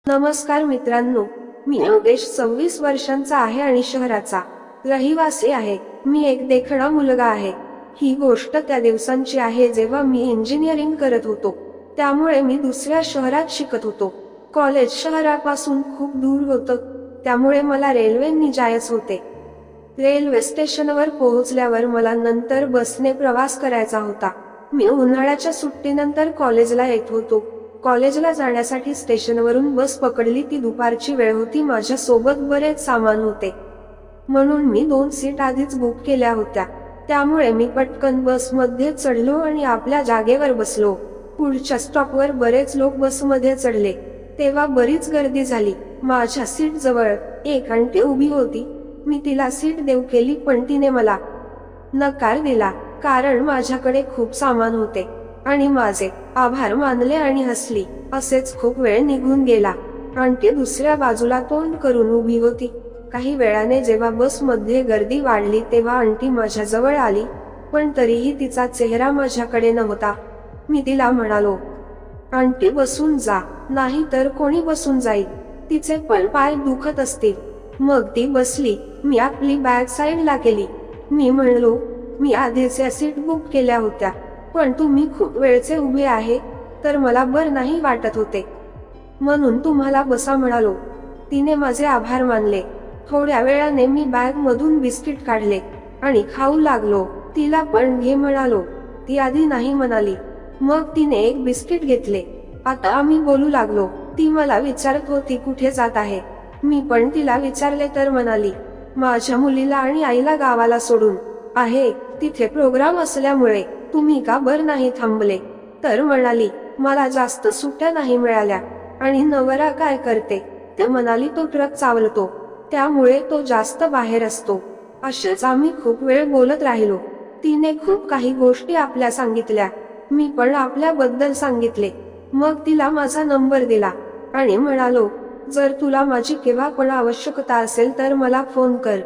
नमस्कार मित्रांनो, मी योगेश 26 वर्षांचा आहे आणि शहराचा रहिवासी आहे. मी एक देखणा मुलगा आहे. ही गोष्ट त्या दिवसांची आहे जेव्हा मी इंजिनिअरिंग करत होतो. त्यामुळे मी दुसऱ्या शहरात शिकत होतो. कॉलेज शहरापासून खूप दूर होतं, त्यामुळे मला रेल्वेने जायचं होते. रेल्वे स्टेशनवर पोहोचल्यावर मला नंतर बसने प्रवास करायचा होता. मी उन्हाळ्याच्या सुट्टीनंतर कॉलेजला येत होतो. कॉलेजला जाण्यासाठी स्टेशनवरून बस पकडली. ती दुपारची वेळ होती. माझ्या सोबत बरेच सामान होते, म्हणून मी 2 सीट आधीच बुक केल्या होत्या. त्यामुळे मी पटकन बसमध्ये चढलो आणि आपल्या जागेवर बसलो. पुढच्या स्टॉपवर बरेच लोक बसमध्ये चढले, तेव्हा बरीच गर्दी झाली. माझ्या सीट जवळ एक आंटी उभी होती. मी तिला सीट देऊ केली, पण तिने मला नकार दिला, कारण माझ्याकडे खूप सामान होते आणि माझे आभार मानले आणि हसली. असेच खूप वेळ निघून गेला. आंटी दुसऱ्या बाजूला तोंड करून उभी होती. काही वेळाने जेव्हा बसमध्ये गर्दी वाढली तेव्हा आंटी माझ्या जवळ आली, पण तरीही तिचा चेहरा माझ्याकडे नव्हता. मी तिला म्हणालो, आंटी बसून जा, नाही तर कोणी बसून जाईल. तिचे पण पाय दुखत असतील. मग ती बसली. मी आपली बॅग साईडला केली. मी म्हणलो, मी आधीच या सीट बुक केल्या होत्या, पण तुम्ही खूप वेळचे उभे आहे, तर मला बरं नाही वाटत होते, म्हणून तुम्हाला बसा म्हणालो. तिने माझे आभार मानले. थोड्या वेळाने मी बॅग मधून बिस्किट काढले आणि खाऊ लागलो. तिला पण घे म्हणालो. ती आधी नाही म्हणाली. मग तिने एक बिस्किट घेतले. आता आम्ही बोलू लागलो. ती मला विचारत होती कुठे जात आहे. मी पण तिला विचारले तर म्हणाली, माझ्या मुलीला आणि आईला गावाला सोडून आहे. तिथे प्रोग्राम असल्यामुळे तुम्ही का बरं नाही थांबले. तर म्हणाली, मला जास्त सुट्ट्या नाही मिळाल्या आणि नवरा काय करते. ते म्हणाली, तो ट्रक चालवतो, त्यामुळे तो जास्त बाहेर असतो. असेच आम्ही खूप वेळ बोलत राहिलो. तिने खूप काही गोष्टी आपल्या सांगितल्या. मी पण आपल्याबद्दल सांगितले. मग तिला माझा नंबर दिला आणि म्हणालो, जर तुला माझी केव्हा पण आवश्यकता असेल तर मला फोन कर.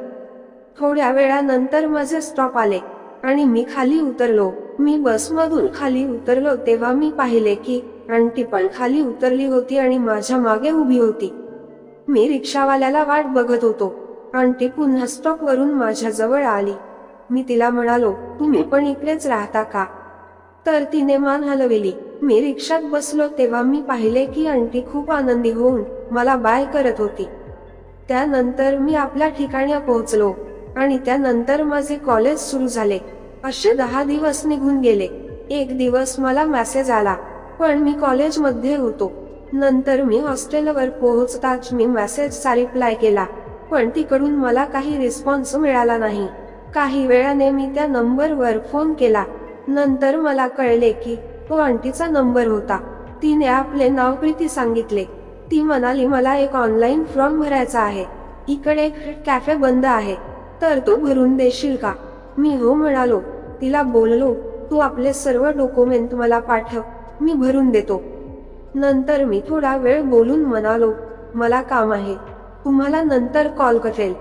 थोड्या वेळानंतर माझे स्टॉप आले आणि मी खाली उतरलो. मी बसमधून खाली उतरलो तेव्हा मी पाहिले की आंटी पण खाली उतरली होती आणि माझ्या मागे उभी होती. मी रिक्षावाल्याला वाट बघत होतो. आंटी पुन्हा स्टॉपवरून माझ्या जवळ आली. मी तिला म्हणालो, तुम्ही पण इकडेच राहता का. तर तिने मान हलवली. मी रिक्षात बसलो तेव्हा मी पाहिले की आंटी खूप आनंदी होऊन मला बाय करत होती. त्यानंतर मी आपल्या ठिकाणी पोहोचलो आणि त्यानंतर माझे कॉलेज सुरू झाले. असे 10 दिवस निघून गेले. एक दिवस मला मेसेज आला, पण मी कॉलेजमध्ये होतो. नंतर मी हॉस्टेलवर पोहोचताच मी मेसेजचा रिप्लाय केला, पण तिकडून मला काही रिस्पॉन्स मिळाला नाही. काही वेळाने मी त्या नंबरवर फोन केला. नंतर मला कळले की तो आंटीचा नंबर होता. तिने आपले नाव प्रीती सांगितले. ती म्हणाली, मला एक ऑनलाईन फॉर्म भरायचा आहे. इकडे एक कॅफे बंद आहे, तर तो भरून देशील का. मी हो म्हणालो. तिला बोललो, तू आपले सर्व डॉक्युमेंट मला पाठव, मी भरून देतो. नंतर मी थोडा वेळ बोलून म्हणालो, मला काम आहे, तुम्हाला नंतर कॉल करेल.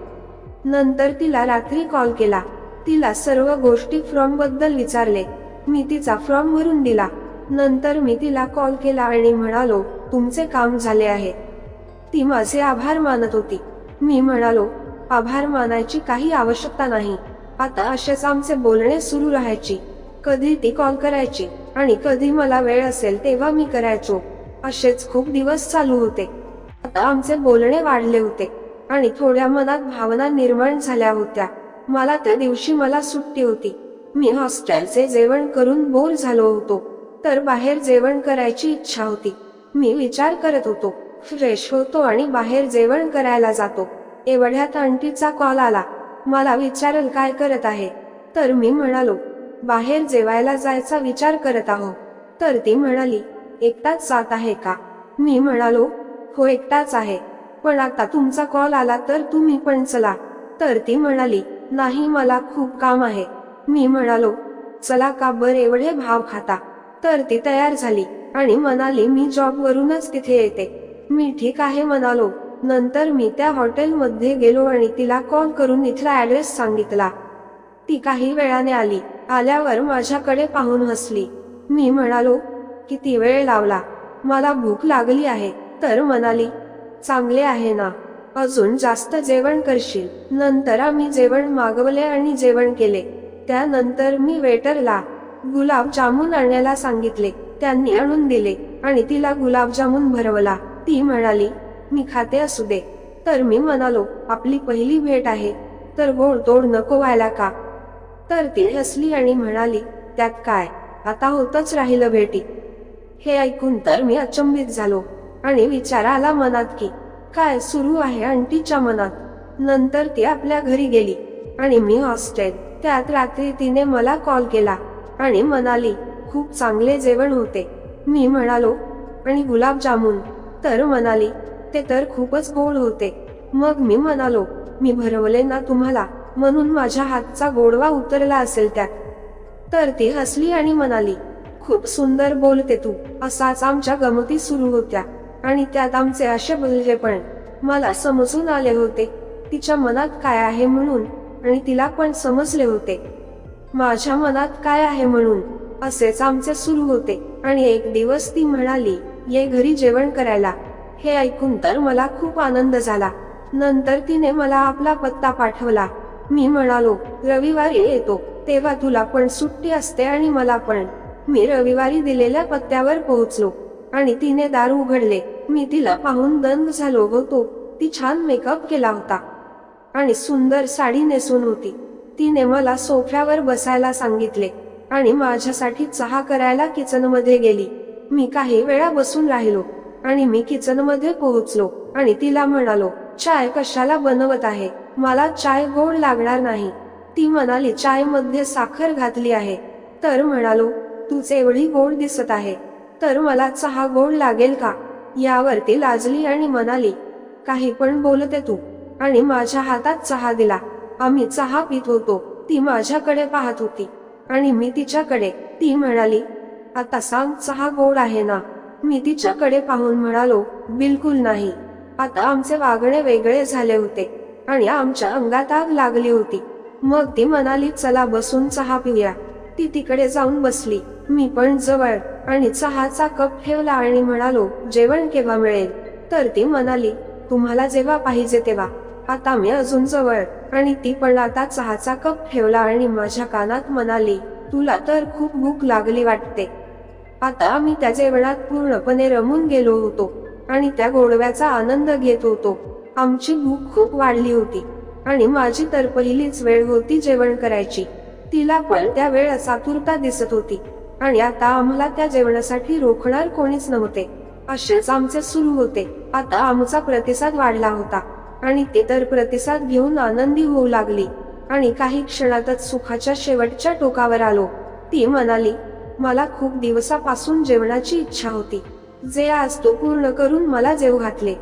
नंतर तिला रात्री कॉल केला. तिला सर्व गोष्टी फॉर्म बद्दल विचारले. मी तिचा फॉर्म भरून दिला. नंतर मी तिला कॉल केला आणि म्हणालो, तुमचे काम झाले आहे. ती माझे आभार मानत होती. मी म्हणालो, आभार मानायची काही आवश्यकता नाही. आता असेच आमचे बोलणे सुरू राहायची. कधी ती कॉल करायची आणि कधी मला वेळ असेल तेव्हा मी करायचो. असेच खूप दिवस चालू होते. आता आमचे बोलणे वाढले होते आणि थोड्या मनात भावना निर्माण झाल्या होत्या. मला त्या दिवशी मला सुट्टी होती. मी हॉस्टेलचे जेवण करून बोर झालो होतो, तर बाहेर जेवण करायची इच्छा होती. मी विचार करत होतो, फ्रेश होतो आणि बाहेर जेवण करायला जातो. एवढ्यात आंटीचा कॉल आला. मला विचारल काय करत आहे. तर मी म्हणालो, बाहेर जेवायला जायचा विचार करत आहो. तर ती म्हणाली, एकटाच जात आहे का. मी म्हणालो, हो एकटाच आहे, पण आता तुमचा कॉल आला तर तुम्ही पण चला. तर ती म्हणाली, नाही मला खूप काम आहे. मी म्हणालो, चला का बरं एवढे भाव खाता. तर ती तयार झाली आणि म्हणाली, मी जॉबवरूनच तिथे येते. मी ठीक आहे म्हणालो. नंतर मी त्या हॉटेलमध्ये गेलो आणि तिला कॉल करून इथला ऍड्रेस सांगितला. ती काही वेळाने आली. आल्यावर माझ्याकडे पाहून हसली. मी म्हणालो, किती वेळ लावला, मला भूक लागली आहे. तर म्हणाली, चांगले आहे ना? अजून जास्त जेवण करशील? नंतर आम्ही जेवण मागवले आणि जेवण केले. त्यानंतर मी वेटरला गुलाबजामुन आणायला सांगितले. त्यांनी आणून दिले आणि तिला गुलाबजामुन भरवला. ती म्हणाली, मी खाते असू दे. तर मी म्हणालो, आपली पहिली भेट आहे, तर गोडतोड नको व्हायला का? तर ती हसली आणि म्हणाली, त्यात काय, आता होतच राहिलं भेटी. हे ऐकून तर मी अचंबित झालो आणि विचार आला मनात की काय सुरू आहे आंटीच्या मनात. नंतर ती आपल्या घरी गेली आणि मी हॉस्टेल. त्यात रात्री तिने मला कॉल केला आणि म्हणाली, खूप चांगले जेवण होते. मी म्हणालो, आणि गुलाबजामुन? तर म्हणाली, ते तर खूपच गोड होते. मग मी म्हणालो, मी भरवले ना तुम्हाला, म्हणून माझ्या हातचा गोडवा उतरला असेल त्यात. तर ती हसली आणि म्हणाली, खूप सुंदर बोलते तू. असाच आमच्या गमती सुरू होत्या आणि त्यात आमचे असे बोलले पण मला समजून आले होते तिच्या मनात काय आहे म्हणून, आणि तिला पण समजले होते माझ्या मनात काय आहे म्हणून. असेच आमचे सुरू होते आणि एक दिवस ती म्हणाली, ये घरी जेवण करायला. हे ऐकून तर मला खूप आनंद झाला. नंतर तिने मला आपला पत्ता पाठवला. मी म्हणालो, रविवारी येतो, तेव्हा तुला पण सुट्टी असते आणि मला पण. मी रविवारी दिलेल्या पत्त्यावर पोहोचलो आणि तिने दार उघडले. मी तिला पाहून दंग झालो होतो. ती छान मेकअप केला होता आणि सुंदर साडी नेसून होती. तिने मला सोफ्यावर बसायला सांगितले आणि माझ्यासाठी चहा करायला किचनमध्ये गेली. मी काही वेळा बसून राहिलो आणि मी किचनमध्ये पोहोचलो आणि तिला म्हणालो, चाय कशाला बनवत आहे? मला चाय गोड लागणार नाही. ती म्हणाली, चाय मध्ये साखर घातली आहे. तर म्हणालो, तूच एवढी गोड दिसत आहे, तर मला चहा गोड लागेल का? यावरती लाजली आणि म्हणाली, काही पण बोलते तू, आणि माझ्या हातात चहा दिला. आम्ही चहा पित होतो. ती माझ्याकडे पाहत होती आणि मी तिच्याकडे. ती म्हणाली, आता सांग, चहा गोड आहे ना? मी तिच्याकडे पाहून म्हणालो, बिलकुल नाही. आता आमचे वागणे वेगळे झाले होते आणि आमच्या अंगात आग लागली होती. मग ती म्हणाली, चला बसून चहा पिऊया. ती तिकडे जाऊन बसली, मी पण जवळ, आणि चहाचा कप ठेवला आणि म्हणालो, जेवण केव्हा मिळेल? तर ती म्हणाली, तुम्हाला जेव्हा पाहिजे तेव्हा. आता मी अजून जवळ, आणि ती पण आता चहाचा कप ठेवला आणि माझ्या कानात म्हणाली, तुला तर खूप भूक लागली वाटते. आता आम्ही त्या जेवणात पूर्णपणे रमून गेलो होतो आणि त्या गोडव्याचा आनंद घेत होतो. आमची भूक खूप वाढली होती आणि माझी तर पहिलीच वेळ होती जेवण करायची. तिला पण त्या वेळेस आतुरता दिसत होती आणि आता आम्हाला त्या जेवणासाठी रोखणार कोणीच नव्हते. असेच आमचे सुरू होते. आता आमचा प्रतिसाद वाढला होता आणि ती तर प्रतिसाद घेऊन आनंदी होऊ लागली आणि काही क्षणातच सुखाच्या शेवटच्या टोकावर आलो. ती म्हणाली, मला खूप दिवसापासून जेवणाची इच्छा होती, जे आज तो पूर्ण करून मला जेवू घातले.